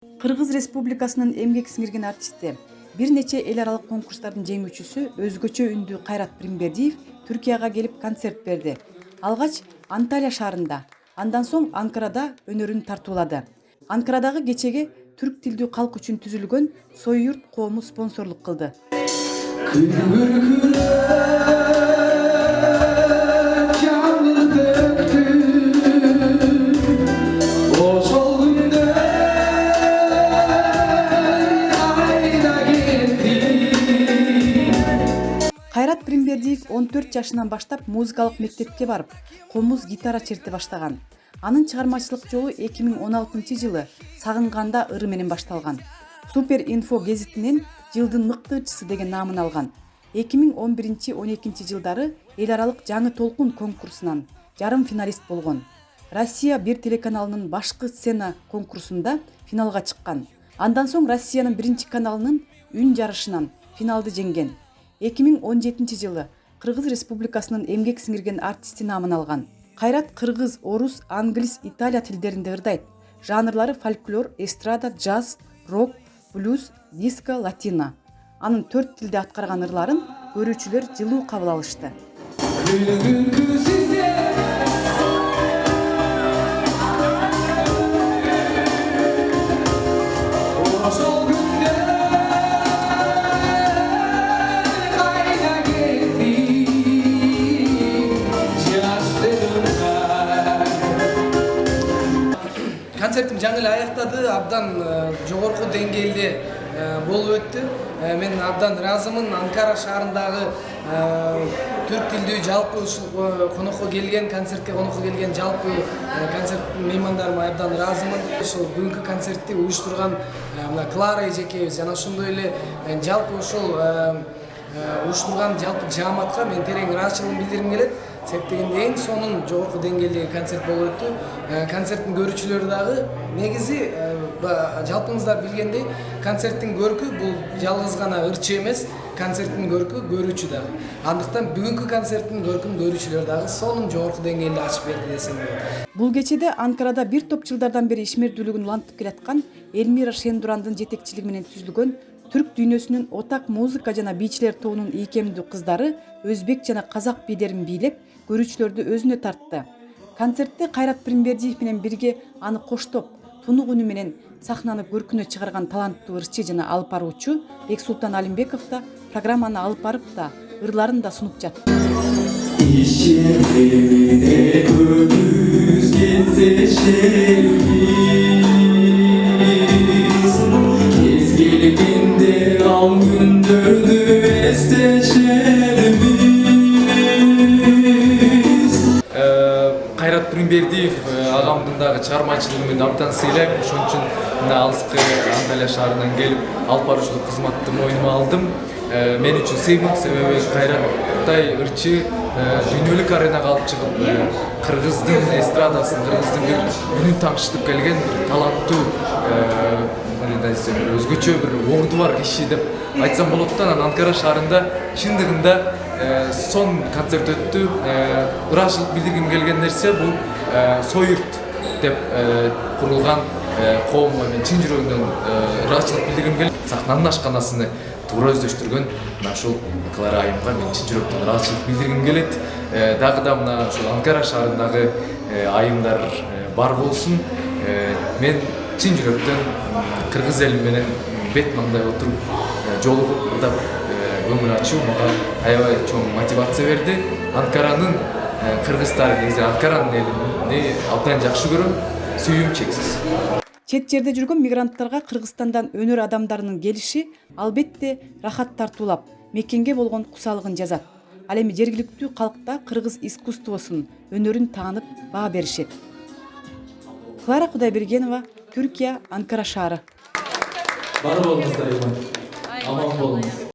Кыргыз Республикасынын эмгек сиңирген артисти, бир нече эл аралык конкурстардын жеңүүчүсү өзгөчө үндүү Кайрат Пиримбердиев Түркияга келип концерт берди. Алгач Анталия шаарында, андан соң Анкарада өнөрүн тартуулады. Анкарадагы кечеге түрк тилдүү калк үчүн түзүлгөн Союрт коому спонсорлук кылды. Кайрат Пиримбердиев 14 жашынан баштап музыкалык мектепке барып, комуз гитара черте баштаган. Анын чыгармачылык жолу 2016-жылы Сагынганда ыры менен башталган. Супер Инфо гезитинен жылдын мыкты деген наамын алган. 2011-12 жылдары эл аралык жаңы толкун конкурсунан жарым финалист болгон. Россия 1 телеканалынын башкы сцена конкурсунда финалга чыккан. Андан соң Россиянын 1 каналынын үн жарышынан финалды жеңген. 2017 жылы Кыргыз Республикасынын эмгек сиңирген артисти наамын алган. Кайрат кыргыз, орус, англис, италия тилдеринде ырдайт. Жанрлары фольклор, эстрада, джаз, рок, блюз, диско, латино. Анын 4 тилде аткарган ырларын көрүүчүлөр жылуу кабыл алышты. Концертим жаңы эле аяктады, абдан жогорку деңгээлде болуп өттү. Мен абдан ыраазымын. Анкара шаарындагы түрк тилдүү жалпы конокко келген, концертке конокко келген жалпы концерт меймандарыма абдан ыраазымын. Ошол бүгүнкү концертти уюштурган Клара эжекебиз жана ошондой эле жалпы ошол уюштурган жалпы жааматка мен терең ыраазычылыгымды билдиргим келет. Себептен эң сонун жогорку деңгээлдеги концерт болуп өттү. Концерттин көрүүчүлөрү дагы негизи жалпыңыздар билгендей, концерттин көркү бул жалгыз гана ырчы эмес, концерттин көркү көрүүчү дагы. Андыктан бүгүнкү концерттин көркүн көрүүчүлөр дагы сонун жогорку деңгээлде ачып берди десем болот. Бул кечеде Анкарада бир топ жылдардан бери ишмердүүлүгүн улантып келаткан Элмира Шендурандын жетекчилиги менен түзүлгөн түрк дүйнөсүнүн отак музыка жана бийчилер тобунун ийкемдүү кыздары өзбек жана казак бийлерин бийлеп, көрүүчүлөрдү өзүнө тартты. Концертте Кайрат Пиримбердиев менен бирге аны коштоп, тунук үнү менен сахнаны көркүнө чыгарган таланттуу ырчы жана алып баруучу Бексултан Алимбеков да программаны алып барып да ырларын да сунуп жатты. Кайрат Пиримбердиев агамдын дагы чыгармачылыгы менен абдан сыйлайм. Ошон үчүн мына алыскы Анталия шаарынан келип алып баруучулук кызматты мойнума алдым. Мен үчүн сыймык, себеби Кайраттай ырчы дүйнөлүк аренага алып чыгып, кыргыздын эстрадасын, кыргыздын бир үнүн таңшытып келген бир таланттуу, өзгөчө бир орду бар киши деп айтсам болот да. Анкара шаарында чындыгында сон концерт өттү. Ыраазычылык билдиргим келген нерсе бул Союрт деп курулган коомго мен чын жүрөгүмдөн ыраазычылык билдиргим келет. Сахнанын ашканасыны туура өздөштүргөн мына ушул Клара айымга мен чын жүрөктөн ыраазычылык билдиргим келет. Дагы да мына ушул Анкара шаарындагы айымдар бар болсун. Мен чын жүрөктөн кыргыз эли менен бет маңдай отуруп жолугуп ырдап көңүл ачуу мага аябай чоң мотивация берди. Анкаранын кыргыздары, негизи Анкаранын элин абдан жакшы көрөм, сүйүүм чексиз. Чет жерде жүргөн мигранттарга Кыргызстандан өнөр адамдарынын келиши албетте рахат тартуулап, мекенге болгон кусалыгын жазат. Ал эми жергиликтүү калкта кыргыз искусствосун, өнөрүн таанып баа беришет. Клара Кудайбергенова, Түркия, Анкара шаары. Бар болуңуздар, аман болуңуз.